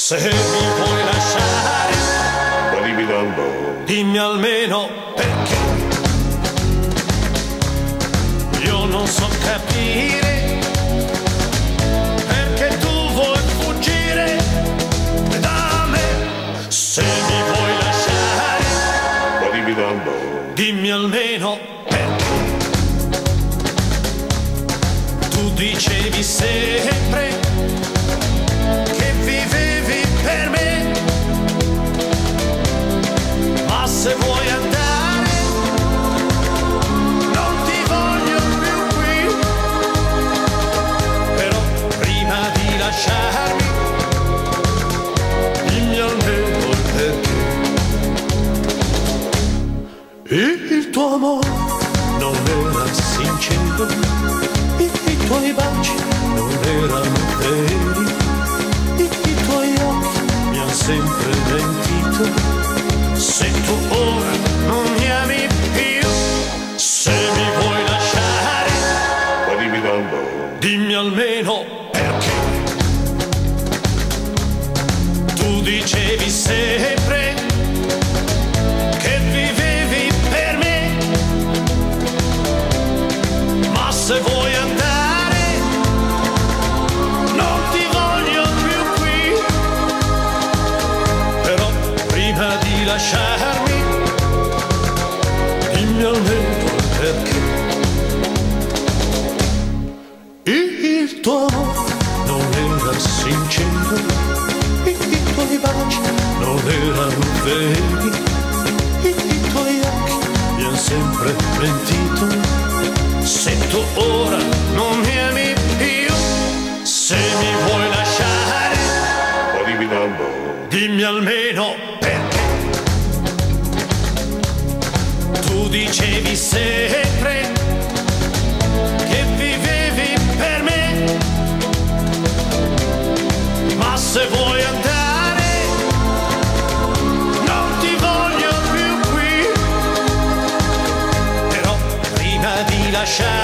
Se mi vuoi lasciare, dimmi almeno perché. Io non so capire perché tu vuoi fuggire da me. Se mi vuoi lasciare, dimmi almeno perché. Tu dicevi sempre che vivevi per me, ma se vuoi andare non ti voglio più qui. Però prima di lasciarmi dimmi almeno il perché. Il tuo amore non era sincero, i tuoi baci non erano veri, i tuoi occhi mi hanno sempre mentito. Se tu ora non mi ami più, se mi vuoi lasciare, dimmi almeno perché. Tu dicevi sempre che vivevi per me, ma se vuoi andare non ti voglio più qui. Però prima di lasciarmi dimmi almeno il perché. Il tuo amore non era sincero, i tuoi baci non erano veri, i tuoi occhi mi hanno sempre mentito. Se tu ora non mi ami più, se mi vuoi lasciare, dimmi almeno perché. Tu dicevi sempre che vivevi per me, ma se vuoi andare non ti voglio più qui. Però prima di lasciare